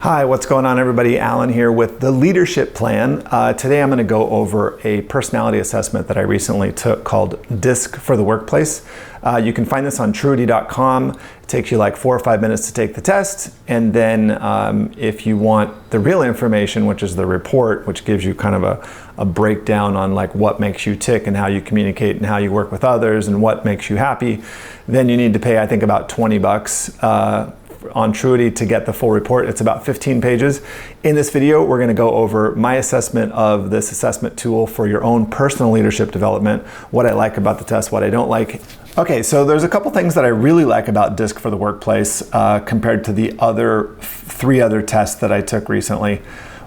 Hi, what's going on everybody? Alan here with the leadership plan. Today I'm going to go over a personality assessment that I recently took called DISC for the Workplace. You can find this on truity.com. It takes you like 4 or 5 minutes to take the test. And then if you want the real information, which is the report, which gives you kind of a breakdown on like what makes you tick and how you communicate and how you work with others and what makes you happy, then you need to pay, I think, about $20 on Truity to get the full report. It's about 15 pages. In this video, we're going to go over my assessment of this assessment tool for your own personal leadership development, what I like about the test, what I don't like. Okay, so there's a couple things that I really like about DISC for the Workplace compared to the other 3 other tests that I took recently.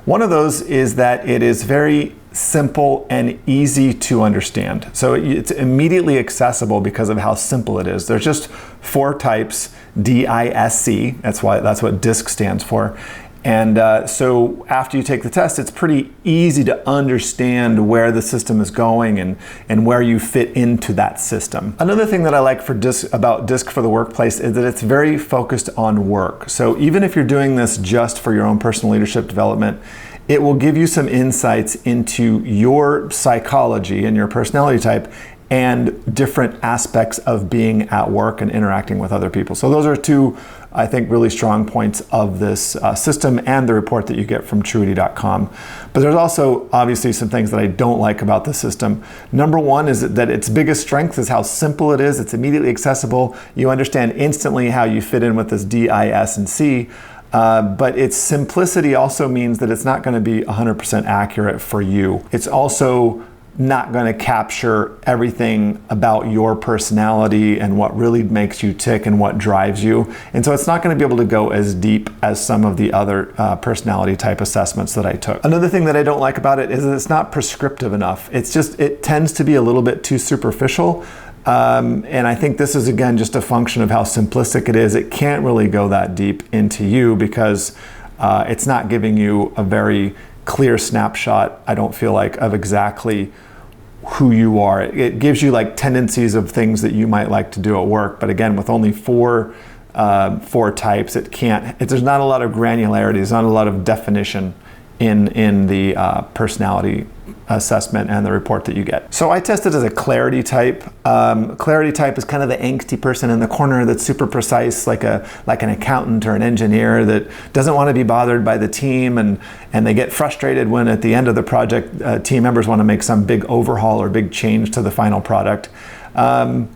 One of those is that it is very simple and easy to understand. So it's immediately accessible because of how simple it is. There's just 4 types, D-I-S-C, that's what DISC stands for. And so after you take the test, it's pretty easy to understand where the system is going and where you fit into that system. Another thing that I like about DISC for the Workplace is that it's very focused on work. So even if you're doing this just for your own personal leadership development, it will give you some insights into your psychology and your personality type and different aspects of being at work and interacting with other people. So those are 2, I think, really strong points of this system and the report that you get from truity.com. But there's also obviously some things that I don't like about the system. Number 1 is that its biggest strength is how simple it is. It's immediately accessible. You understand instantly how you fit in with this D, I, S, and C. But its simplicity also means that it's not going to be 100% accurate for you. It's also not going to capture everything about your personality and what really makes you tick and what drives you. And so it's not going to be able to go as deep as some of the other personality type assessments that I took. Another thing that I don't like about it is that it's not prescriptive enough. It tends to be a little bit too superficial. And I think this is, again, just a function of how simplistic it is. It can't really go that deep into you because it's not giving you a very clear snapshot, I don't feel like, of exactly who you are. It gives you like tendencies of things that you might like to do at work. But again, with only 4 types, there's not a lot of granularity. There's not a lot of definition in the personality assessment and the report that you get. So I tested as a clarity type. Clarity type is kind of the angsty person in the corner that's super precise, like an accountant or an engineer that doesn't want to be bothered by the team, and they get frustrated when at the end of the project team members want to make some big overhaul or big change to the final product. Yeah,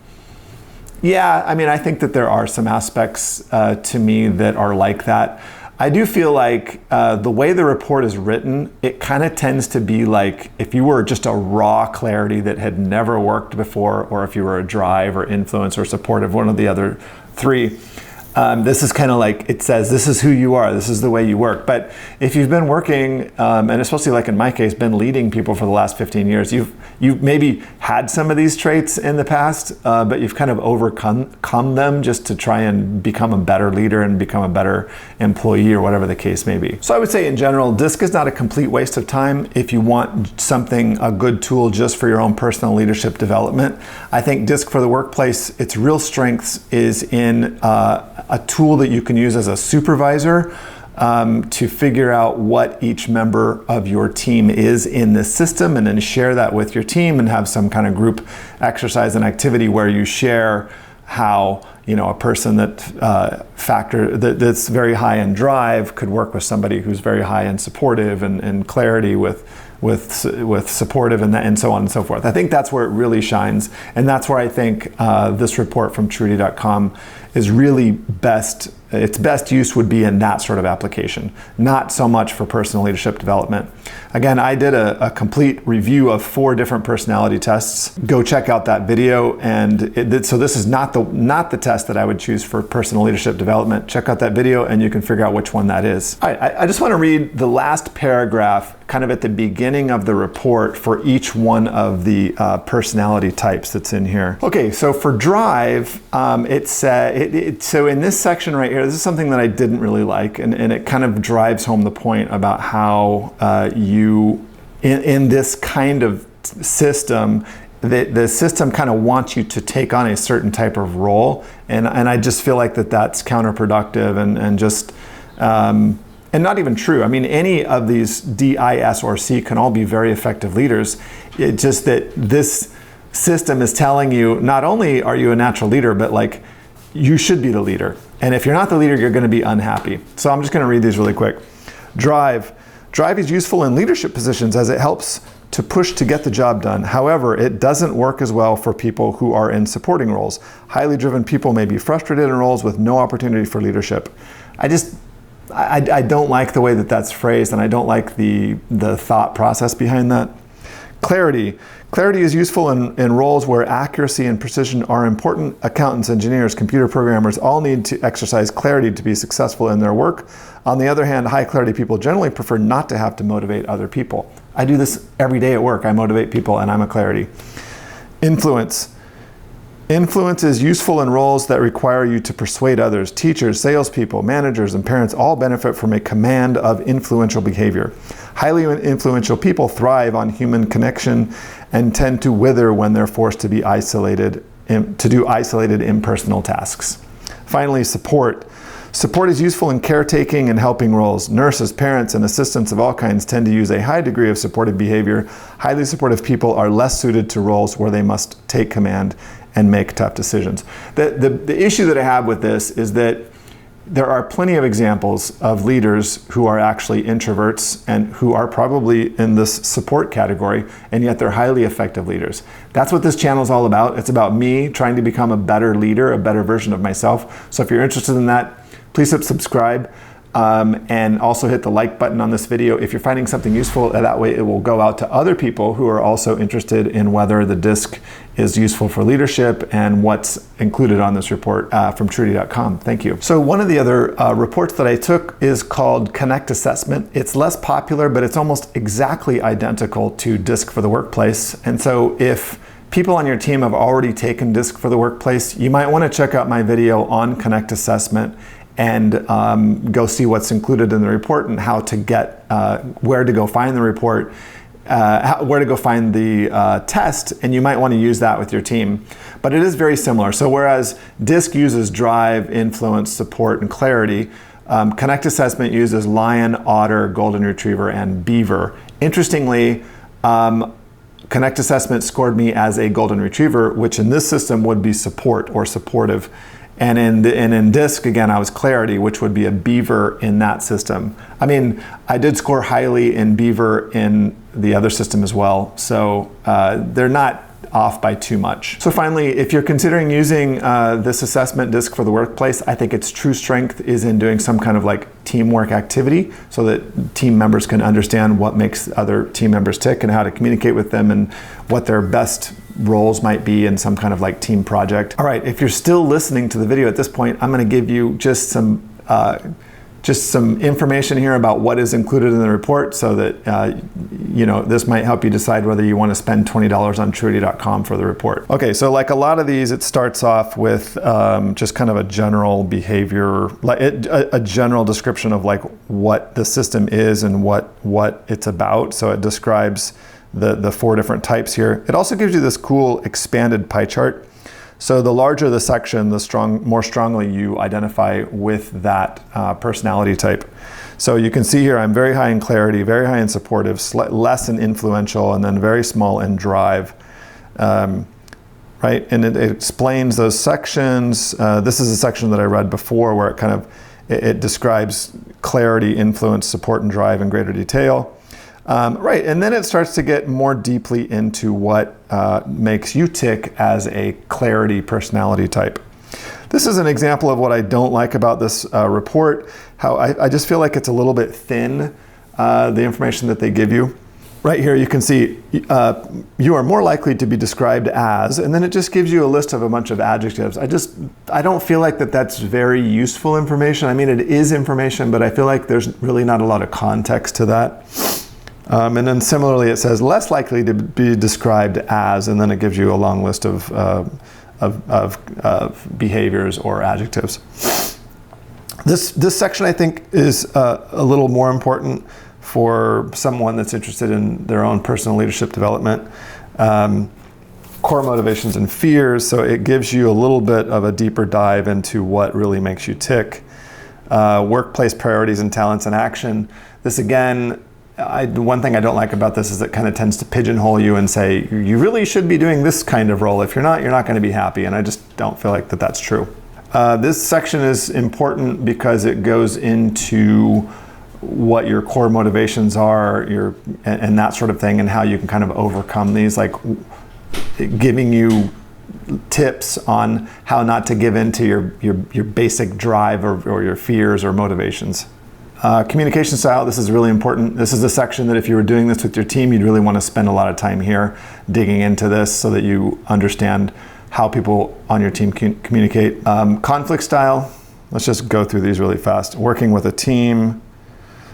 I mean, I think that there are some aspects to me that are like that. I do feel like the way the report is written, it kind of tends to be like if you were just a raw clarity that had never worked before, or if you were a drive or influence or supportive, one of the other 3. This is kind of like, it says, this is who you are, this is the way you work. But if you've been working, and especially like in my case, been leading people for the last 15 years, you've maybe had some of these traits in the past, but you've kind of overcome them just to try and become a better leader and become a better employee or whatever the case may be. So I would say in general, DISC is not a complete waste of time if you want a good tool just for your own personal leadership development. I think DISC for the Workplace, its real strengths is in a tool that you can use as a supervisor to figure out what each member of your team is in this system, and then share that with your team and have some kind of group exercise and activity where you share how a person that's very high in drive could work with somebody who's very high in supportive and clarity with supportive and so on and so forth. I think that's where it really shines, and that's where I think this report from truity.com is really best. Its best use would be in that sort of application, not so much for personal leadership development. Again, I did a complete review of 4 different personality tests. Go check out that video. And so this is not the test that I would choose for personal leadership development. Check out that video and you can figure out which one that is. All right, I just want to read the last paragraph kind of at the beginning of the report for each one of the personality types that's in here. Okay, so for drive, so in this section right here, this is something that I didn't really like, and it kind of drives home the point about how in this kind of system, the system kind of wants you to take on a certain type of role, and I just feel like that's counterproductive and just and not even true. I mean, any of these D, I, S, or C can all be very effective leaders. It's just that this system is telling you not only are you a natural leader, but like you should be the leader. And if you're not the leader, you're going to be unhappy. So I'm just going to read these really quick. Drive. Drive is useful in leadership positions as it helps to push to get the job done. However, it doesn't work as well for people who are in supporting roles. Highly driven people may be frustrated in roles with no opportunity for leadership. I don't like the way that that's phrased, and I don't like the thought process behind that. Clarity. Clarity is useful in roles where accuracy and precision are important. Accountants, engineers, computer programmers all need to exercise clarity to be successful in their work. On the other hand, high clarity people generally prefer not to have to motivate other people. I do this every day at work. I motivate people, and I'm a clarity. Influence. Influence is useful in roles that require you to persuade others. Teachers, salespeople, managers, and parents all benefit from a command of influential behavior. Highly influential people thrive on human connection and tend to wither when they're forced to be isolated, to do isolated impersonal tasks. Finally, support. Support is useful in caretaking and helping roles. Nurses, parents, and assistants of all kinds tend to use a high degree of supportive behavior. Highly supportive people are less suited to roles where they must take command and make tough decisions. The issue that I have with this is that there are plenty of examples of leaders who are actually introverts and who are probably in this support category, and yet they're highly effective leaders. That's what this channel is all about. It's about me trying to become a better leader, a better version of myself. So if you're interested in that, please hit subscribe. And also hit the like button on this video if you're finding something useful. That way it will go out to other people who are also interested in whether the DISC is useful for leadership and what's included on this report from Trudy.com. Thank you. So one of the other reports that I took is called Connect Assessment. It's less popular, but it's almost exactly identical to DISC for the workplace. And so if people on your team have already taken DISC for the workplace, you might want to check out my video on Connect Assessment and go see what's included in the report and how to get, where to go find the report, where to go find the test, and you might want to use that with your team. But it is very similar. So whereas DISC uses drive, influence, support, and clarity, Connect Assessment uses lion, otter, golden retriever, and beaver. Interestingly, Connect Assessment scored me as a golden retriever, which in this system would be support or supportive. And in DISC, again, I was clarity, which would be a beaver in that system. I mean, I did score highly in beaver in the other system as well. So they're not off by too much. So finally, if you're considering using this assessment DISC for the workplace, I think its true strength is in doing some kind of like teamwork activity so that team members can understand what makes other team members tick and how to communicate with them and what their best roles might be in some kind of like team project. All right, if you're still listening to the video at this point, I'm going to give you just some information here about what is included in the report so that you know, this might help you decide whether you want to spend $20 on Trudy.com for the report. Okay, so like a lot of these, it starts off with just kind of a general behavior, like a general description of like what the system is and what it's about. So it describes the 4 different types here. It also gives you this cool expanded pie chart. So the larger the section, the more strongly you identify with that personality type. So you can see here, I'm very high in clarity, very high in supportive, less in influential, and then very small in drive. Right, and it explains those sections. This is a section that I read before where it kind of, it describes clarity, influence, support, and drive in greater detail. Right, and then it starts to get more deeply into what makes you tick as a clarity personality type. This is an example of what I don't like about this report, how I just feel like it's a little bit thin, the information that they give you. Right here you can see you are more likely to be described as, and then it just gives you a list of a bunch of adjectives. I don't feel like that's very useful information. I mean, it is information, but I feel like there's really not a lot of context to that. And then similarly, it says less likely to be described as, and then it gives you a long list of behaviors or adjectives. This section, I think, is a little more important for someone that's interested in their own personal leadership development. Core motivations and fears, so it gives you a little bit of a deeper dive into what really makes you tick. workplace priorities and talents in action. This again, one thing I don't like about this is it kind of tends to pigeonhole you and say, you really should be doing this kind of role. If you're not going to be happy. And I just don't feel like that's true. This section is important because it goes into what your core motivations are, and that sort of thing, and how you can kind of overcome these, like giving you tips on how not to give in to your basic drive or your fears or motivations. Communication style, this is really important. This is a section that if you were doing this with your team, you'd really want to spend a lot of time here digging into this so that you understand how people on your team communicate. Conflict style, let's just go through these really fast. Working with a team,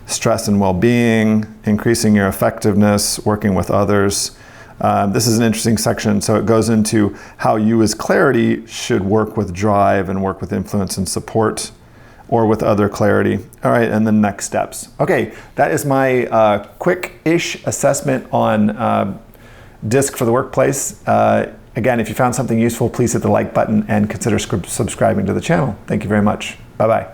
stress and well-being, increasing your effectiveness, working with others. This is an interesting section. So it goes into how you as clarity should work with drive and work with influence and support, or with other clarity. All right, and then next steps. Okay, that is my quick-ish assessment on DISC for the workplace. Again, if you found something useful, please hit the like button and consider subscribing to the channel. Thank you very much. Bye-bye.